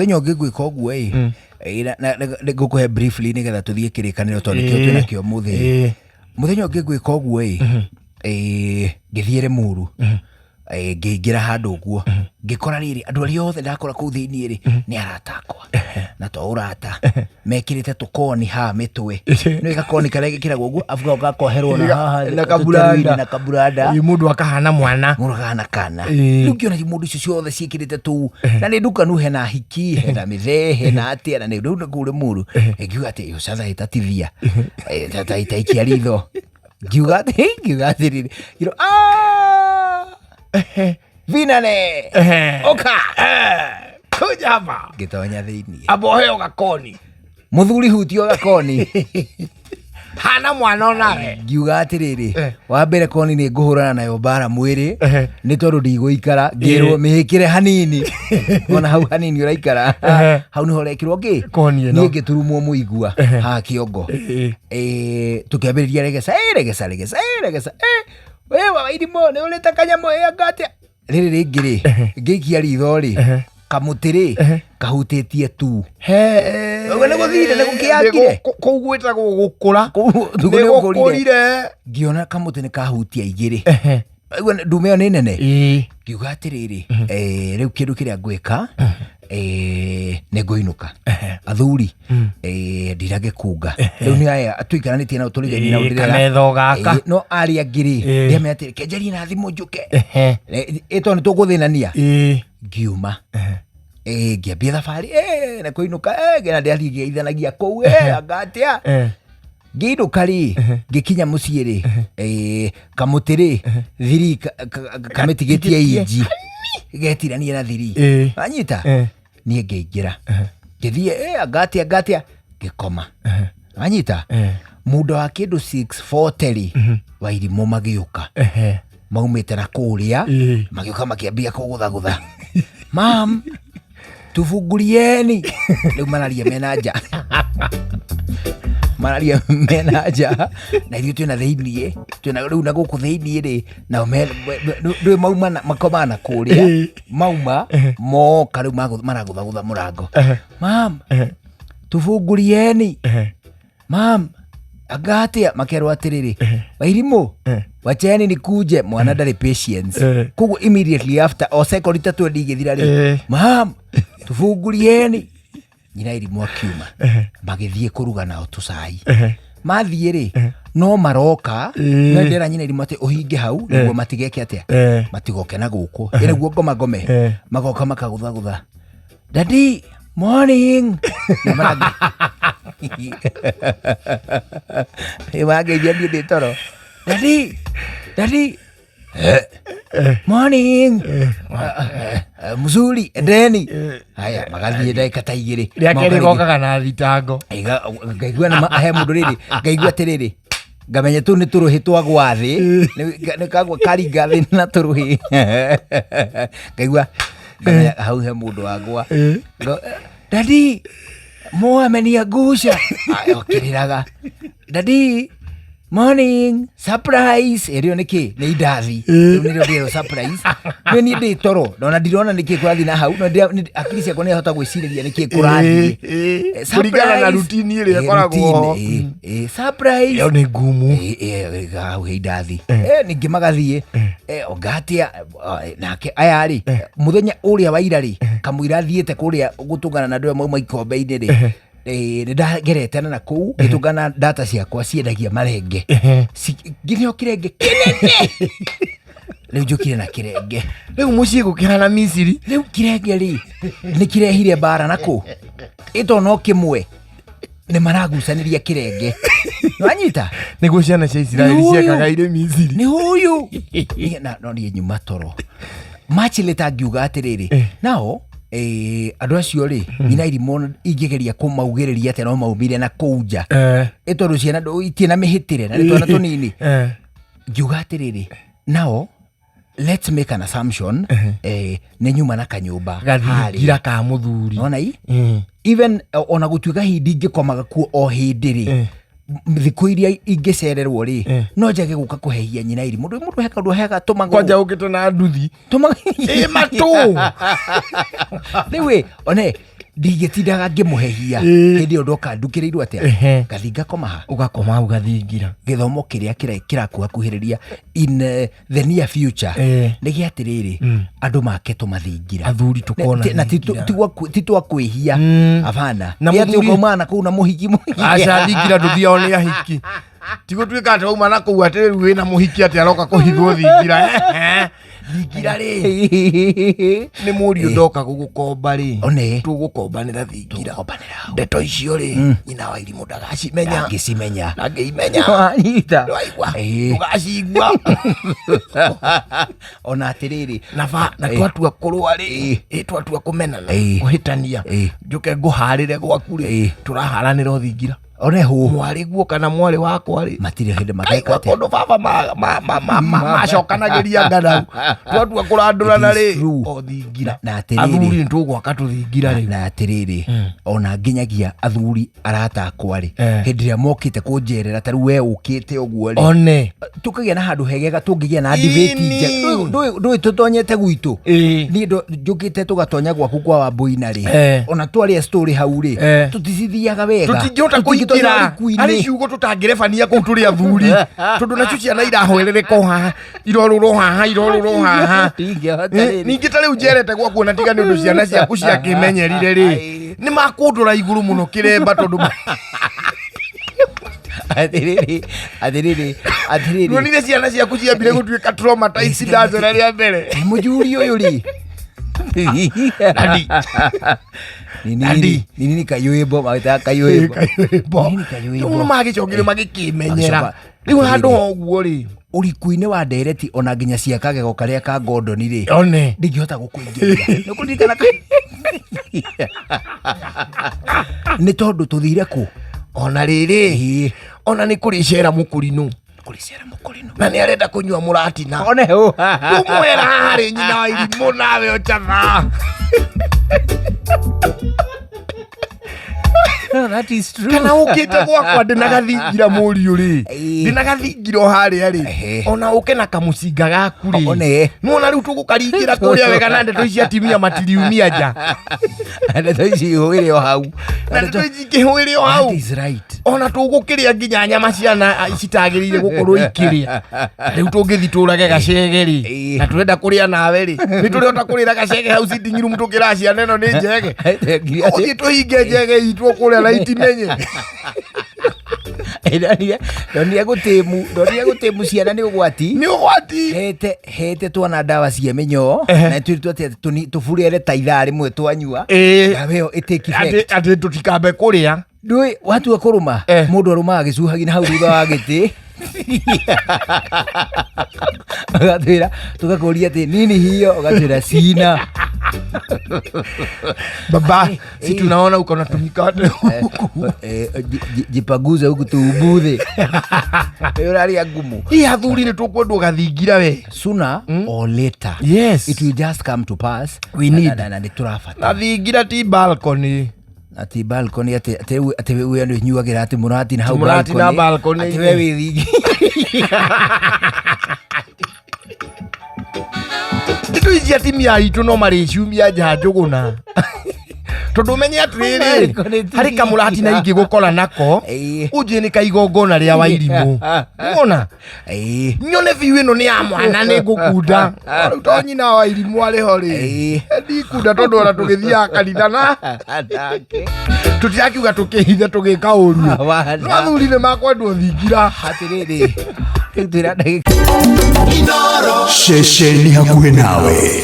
Tenyo ngĩgwĩka ũguo na ngũkũhe briefly nĩgetha tũthiĩ kĩrĩkanĩro tondũ nĩkĩo twĩna kĩo mũthĩ. Mũthenya ngĩgwĩka ũguo ngĩthiĩ Limuru ngĩingĩra handũ ũguo ngĩkora rĩrĩ andũ arĩa othe ndakora kũu thĩinĩ nĩ arata akwa na to ũrata mekĩrĩte tũkoni haha mĩtwe nĩ gakoni karĩa gĩkĩragwo ũguo afuga gakoherwo na haha na kaburanda mũndũ akahana mwana mũndũ akahana kana rĩu ngĩona mũndũ icio ciothe ciĩkĩrĩte tũu na nĩ ndukanu hena hiki hena mĩthee hena atĩa na nĩ rĩu kũu Limuru ngiuga atĩ ũcatha ĩtatithia itaikia ritho ngiuga atĩrĩrĩ Vinane oka kujama ngĩtonya thĩinĩ aboheo gakoni mũthuri hutio gakoni hana mwana onawe ngiuga atĩrĩrĩ wa mbere koni nĩ ngũhũrana nayo mbara mwĩrĩ nĩ tondũ ndigũikara ngĩrwo mĩhĩkĩre hanini ona hau hanini ũraikara hau nĩho rekĩrwo niĩ ngĩturumwo mũigua haha kĩongo tũkĩambĩrĩria regesa wa Irimũ nĩ ũrĩte kanyamũ ngatia rĩrĩ rĩngĩ ngĩikia ritho kamũtĩ kahutĩtie tu ũguo nĩ gũthire nĩ gũkĩakire kũu gwĩtagwo gũkũra nĩgũkũrire ngĩona kamũtĩ nĩ kahutia igĩrĩ ũguo ndume ĩyo nĩ nene ngiuga atĩrĩrĩ rĩu kĩndũ kĩrĩa ngwĩka nĩ ngũinũka athuri ndirage kunga rĩu nĩ aya tũikaranĩtie nao tũrĩgeni nao kanetho gaka no arĩa ngĩrĩ ndĩamenya atĩrĩ kenjeri na thimũ njũke ĩtondũ nĩ tũgũthĩnania ngiuma ngĩambia thabarĩ na kũinũka ngena ndĩathiĩ ngĩithanagia kũu angatĩa ngĩinũka ngĩkinya mũciĩ kamũtĩ thiri kamĩtigĩtie inji getirania na thiri anyita niĩ ngĩingĩra ngĩthiĩ angatĩa ngĩkoma anyita muda wa kĩndũ 6:40 wa Irimũ magĩũka maumĩte na kũrĩa magĩũka makĩambia kũgũthagũtha mam tufungurieni rĩu mararia mena nja na ithuĩ twĩna thĩinĩ twĩna rĩu na gũkũ thĩinĩ nao ndũĩ mauma makomaga na kũrĩa mauma moka rĩu maragũthagũtha mũrango mam tufungurieni mam angatĩa makerwo atĩrĩrĩ Wairimũ wacheni nikuje mwana ndarĩ patience koguo immediately after o second ta 20 igĩthira mam tufungurieni nyina Irimũ akiuma magĩthiĩ kũruga nao tũcai mathiĩ no maroka na ndĩra nyina Irimũ atĩ ũhinge hau nĩguo matigeke atĩa matigoke na gũkũ nĩguo ngome magoka makagũthagũtha daddy morning magĩithia niĩ ndĩ toro daddy morning mzuri endeni haya magathiĩ ndagĩka ta igĩrĩ rĩa kerĩ gokaga na thitango ngaigua na ahe mũndũ rĩrĩ ngaigua atĩrĩrĩ ngamenya tũu nĩ tũrũhĩ twagwa thĩ nĩ kagwa karinga thĩ na tũrũhĩ ngaigua ngamenya hau he mũndũ wagwa daddy mo ameniangusha okĩrĩraga daddy morning surprise ĩrĩo nĩkĩ nĩ indathi rĩu nĩrĩo ndĩrwo surprise niĩ ndĩ toro na ndirona nĩkĩ kũrathiĩ na hau akiri ciakwa nĩ ahota gwĩcirĩria nĩkĩ kũrathiĩ kũringana na rutini ĩrĩa ĩkoragwo surprise ĩyo nĩ ngumu hau he indathi ningĩ magathiĩ ongatĩa nake aya mũthenya ũrĩa wa ira kamũira athiĩte kũrĩa gũtũngana na andũ mauma ikombe-inĩ nĩ ndagerete na kũu gĩtũngana data ciakwa ciendagia marenge ngĩneo kĩrenge kĩnene rĩu njũkire na kĩrenge rĩu mũciĩ gũkĩra na Misiri rĩu kĩrenge nĩ kĩrehire mbara nakũ ĩto no kĩmwe nĩ maragucanĩria kĩrenge wanyita nĩguo ciana cia Isiraeli ciekaga irĩ Misiri nĩ huyu no niĩ nyuma toro machileta ngiuga atĩrĩrĩ nao andũ acio nyina Irimũ ingĩgeria kũmaugĩrĩria atĩ no maumire na kũu nja tondũ ciana itina mĩhĩtĩre na nĩ twana tũnini ngiuga atĩrĩrĩ nao let's make an assumption nĩ nyuma na kanyũmba gathingira ka mũthuri ona even ona gũtuĩka hindi ingĩkomaga kuo o hĩndĩ thikũ iria ingĩcererwo no njage gũka kũhehia nyina Irimũ mũndũ heka ũndũ heka tũmago kwanja ũkĩte na nduthi tũmago matũ rĩu one ndingĩtindaga ngĩmũhehia hĩndĩ ĩyo ndoka ndukĩrĩirwo atĩa ngathi ngakomaha ugakoma ugathingira gĩthomo kĩrĩa kĩrakuhĩrĩria in the near future nĩ gĩa atĩrĩrĩ andũ make tũmathingira athuri tukona na ti twakwĩhia abana nĩ atĩ ũkaumana na kũu na mũhiki aca thingira ndũthiao nĩ ahiki tigũtuĩka atĩ wauma na kũu atĩ rĩu wĩna mũhiki atĩ aroka kũhithwo thingira thingira rĩ nĩ mũriũ ndoka gũgũkomba rĩ tũgũkombanĩra thingira ndeto icio rĩ nyina wa Irimũ ndagacimenya ngĩcimenya na ngĩimenya ndwaigua ndũgacigua ona atĩrĩrĩ na twatua kũrũa rĩ twatua kũmenana kũhĩtania njũke ngũharĩre gwaku rĩ tũraharanĩra ũthingira one hũ mwarĩ guo kana mwarĩ wakwa rĩ matirĩ hĩndĩ mageka atĩa kũndũ baba macokanagĩria nganau twatua kũrandũrana rĩ o thingira athuri nĩtũgwaka tũthingira rĩ na atĩrĩrĩ ona nginyagia athuri arata akwa rĩ hĩndĩ ĩrĩa mokĩte kũnjerera ta rĩu we ũkĩte ũguo rĩ one tũkagĩa na handũ hegega tũngĩgĩa na debate ndũĩ tũtonyete gwitũ niĩ njũkĩte tũgatonya gwaku kwa Wambũi rĩ ona twarĩa story hau rĩ tũticithiaga wega tũtingĩhota kũingĩra harĩ ciugo tũtangĩrebania kũu tũrĩ athuri tondũ nacio ciana irahoerereka haha irorũrwo haha ningĩ ta rĩu njerete gwaku na tiga nĩ ũndũ ciana ciaku ciakĩmenyerire rĩ nĩ makũndũra igũrũ mũno kĩremba tondũ atĩrĩrĩ nonire ciana ciaku ciambire gũtuĩka traumatized ndacera rĩa mbere mũthuri ũyũ rĩ nini kayũĩmbo magĩtaga kayũĩmbo magĩcokire magĩkĩmenyera rĩu handũ hoguo rĩ ũriku-inĩ wa ndereti ona nginya cia kagego karĩa ka Ngondoni rĩ one ndingĩhota gũkũingĩria nĩkũririkana nĩ tondũ tũthire kũ ona rĩrĩ ona nĩ kũrĩcera mũkũrinũ na nĩ arenda kũnyua mũratina one hũ ũmwera harĩ nyina wa Irimũ nawe ocatha No, that is true. Kana ũkĩte gwakwa ndĩnagathingira mũriũ rĩ ndĩnagathingira o harĩa rĩ ona ũke na kamũcinga gaku rĩ nĩwona rĩu tũgũkaringĩra kũrĩa wega na ndeto ici atimia matiriumia nja ndeto ici ihũire o hau na ndeto ici ikĩhũire o hau ona tũgũkĩrĩa nginya nyama ciana citagĩrĩire gũkorwo ikĩrĩa rĩu tũngĩthi tũrage gacege rĩ na tũrenda kũrĩa nawe rĩ nĩ tũrĩhota kũrĩra gacege hau sitting room tũkĩra ciana ĩno nĩ njege ũthiĩ tũhinge njege itwo kũrĩa na itimenye ndonire gũtĩmu ciana nĩ ũgwati hete twana ndawa cia mĩnyoo na twĩrĩtwo atĩ tũburere ta ithaa rĩmwe twanyua ndawa ĩyo atĩ tũtikambe kũrĩa ndũĩ watua kũrũma mũndũ arũmaga gĩcuhagi-inĩ hau thutha wa gĩtĩ ũgatwĩra tũgakũria atĩ nini hiyo ũgatwĩra sina baba si tunaona uko na tumikate huku jipaguze huku tuumbuthe ũraria ngumu hii athuri nĩ tũkwendwo gathingira we sooner or later it will just come to pass we need na nĩ tũrabata gathingira ti balcony ati balcony ati we nĩ nyuagĩra ati mũrati na hau balcony ati we wĩthingi ndeto ici atimia aitũ no marĩciumia nja njũgũna tondũ menye atĩrĩrĩ harĩ kamũrati na ingĩgũkora nako ũnjĩ nĩ kaigongona rĩa wa Irimũ wona nyone biũ ĩno nĩ ya mwana nĩ ngũkunda rĩu to nyina wa Irimũ arĩ ho rĩ ndikunda tondũ ona tũgĩthiaga kanitha na tũtirakiuga tũkĩhithe tũgĩka ũru no athuri nĩ makwendwo thingira atĩrĩrĩ Ceceni hakuhĩ nawe.